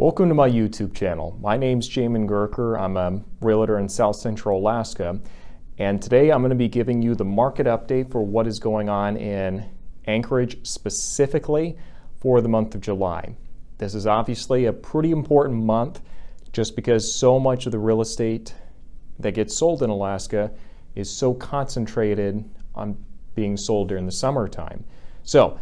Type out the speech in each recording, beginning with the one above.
Welcome to my YouTube channel. My name's Jamin Goecker. I'm a realtor in South Central Alaska, and today I'm going to be giving you the market update for what is going on in Anchorage, specifically for the month of July. This is obviously a pretty important month just because so much of the real estate that gets sold in Alaska is so concentrated on being sold during the summertime. So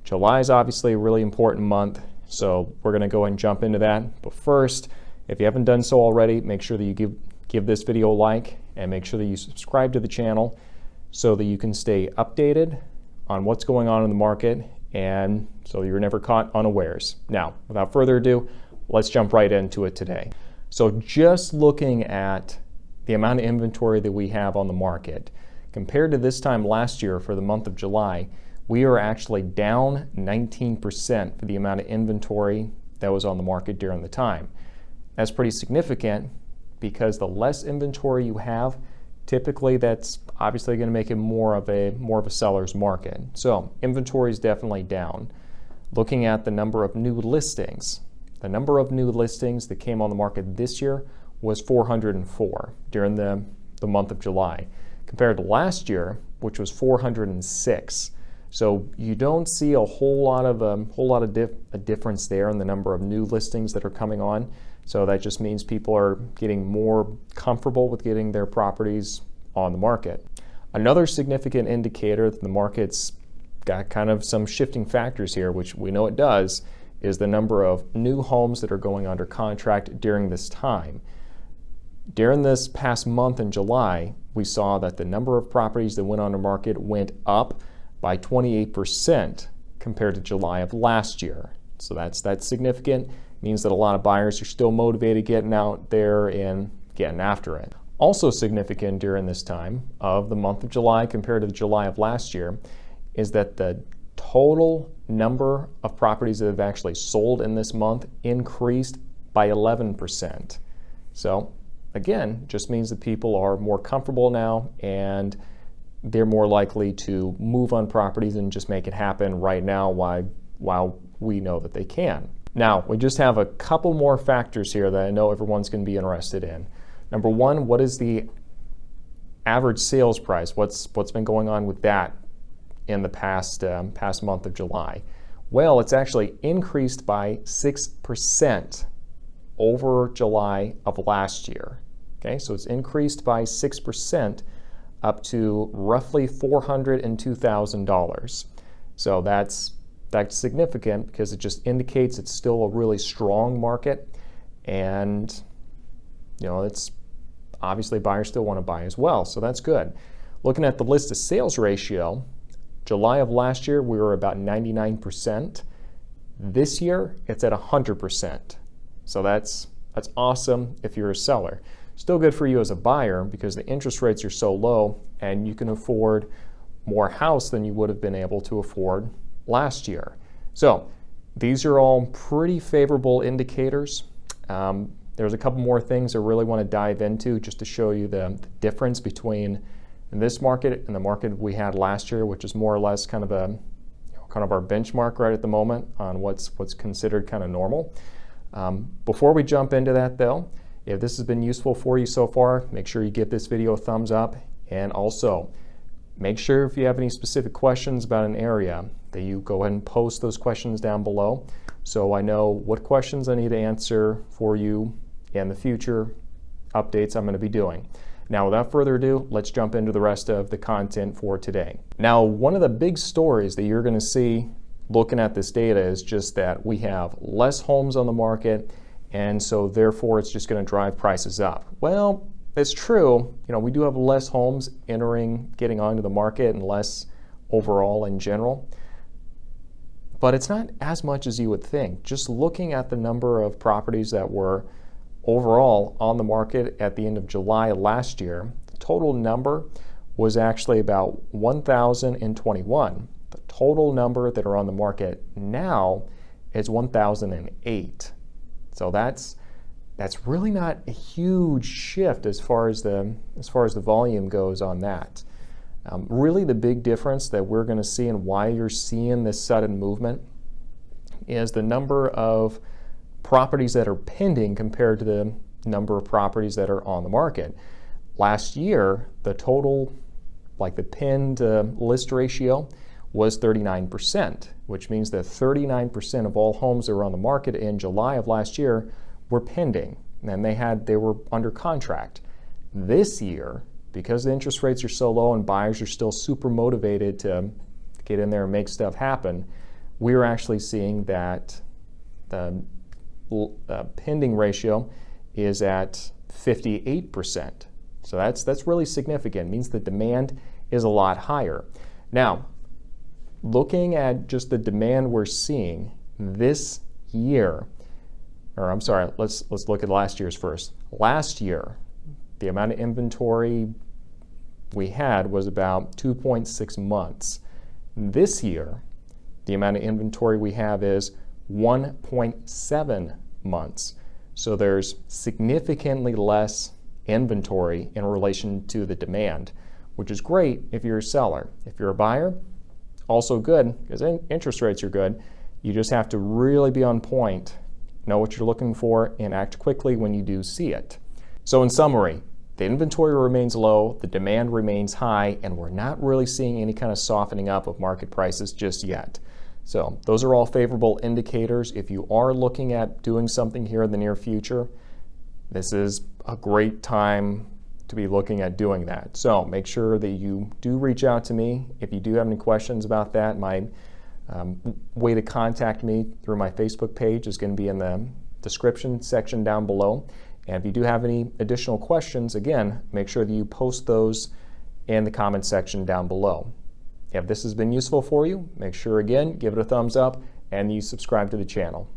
July is obviously a really important month. So we're going to go ahead and jump into that. But first, if you haven't done so already, make sure that you give this video a like and make sure that you subscribe to the channel so that you can stay updated on what's going on in the market and so you're never caught unawares. Now, without further ado, let's jump right into it today. So just looking at the amount of inventory that we have on the market, compared to this time last year for the month of July, we are actually down 19% for the amount of inventory that was on the market during the time. That's pretty significant because the less inventory you have, typically that's obviously going to make it more of a seller's market. So inventory is definitely down. Looking at the number of new listings, the number of new listings that came on the market this year was 404 during the month of July, compared to last year, which was 406. So you don't see a whole lot of a difference there in the number of new listings that are coming on. So that just means people are getting more comfortable with getting their properties on the market. Another significant indicator that the market's got kind of some shifting factors here, which we know it does, is the number of new homes that are going under contract during this time. During this past month in July, we saw that the number of properties that went on the market went up by 28% compared to July of last year. So that's significant. It means that a lot of buyers are still motivated getting out there and getting after it. Also significant during this time of the month of July compared to the July of last year is that the total number of properties that have actually sold in this month increased by 11%. So again, just means that people are more comfortable now and they're more likely to move on properties and just make it happen right now while we know that they can. Now, we just have a couple more factors here that I know everyone's going to be interested in. Number one, what is the average sales price? What's been going on with that in the past month of July? Well, it's actually increased by 6% over July of last year. Okay, so it's increased by 6%. Up to roughly $402,000. So that's significant because it just indicates it's still a really strong market, and it's obviously buyers still want to buy as well. So that's good. Looking at the list to sales ratio, July of last year we were about 99%. This year it's at 100%. So that's awesome if you're a seller. Still good for you as a buyer because the interest rates are so low and you can afford more house than you would have been able to afford last year. So these are all pretty favorable indicators. There's a couple more things I really want to dive into just to show you the difference between this market and the market we had last year, which is more or less kind of our benchmark right at the moment on what's considered kind of normal. Before we jump into that though, if this has been useful for you so far, make sure you give this video a thumbs up, and also make sure if you have any specific questions about an area that you go ahead and post those questions down below so I know what questions I need to answer for you in the future updates I'm going to be doing. Now, without further ado, let's jump into the rest of the content for today. Now, one of the big stories that you're going to see looking at this data is just that we have less homes on the market, and so therefore it's just going to drive prices up. Well, it's true. We do have less homes getting onto the market, and less overall in general. But it's not as much as you would think. Just looking at the number of properties that were overall on the market at the end of July last year, the total number was actually about 1,021. The total number that are on the market now is 1,008. So that's really not a huge shift as far as the volume goes on that. Really the big difference that we're going to see and why you're seeing this sudden movement is the number of properties that are pending compared to the number of properties that are on the market. Last year, the total, like the pinned list ratio, was 39%, which means that 39% of all homes that were on the market in July of last year were pending, and they were under contract. This year, because the interest rates are so low and buyers are still super motivated to get in there and make stuff happen, we're actually seeing that the pending ratio is at 58%. So that's really significant. It means the demand is a lot higher. Now, looking at just the demand we're seeing this year, or I'm sorry, let's look at last year's first. Last year, the amount of inventory we had was about 2.6 months. This year, the amount of inventory we have is 1.7 months. So there's significantly less inventory in relation to the demand, which is great if you're a seller. If you're a buyer, also good, because interest rates are good. You just have to really be on point, know what you're looking for, and act quickly when you do see it. So in summary, the inventory remains low, the demand remains high, and we're not really seeing any kind of softening up of market prices just yet. So those are all favorable indicators. If you are looking at doing something here in the near future, this is a great time to be looking at doing that. So make sure that you do reach out to me if you do have any questions about that. My way to contact me through my Facebook page is going to be in the description section down below. And if you do have any additional questions, again, make sure that you post those in the comment section down below. If this has been useful for you, make sure again, give it a thumbs up and you subscribe to the channel.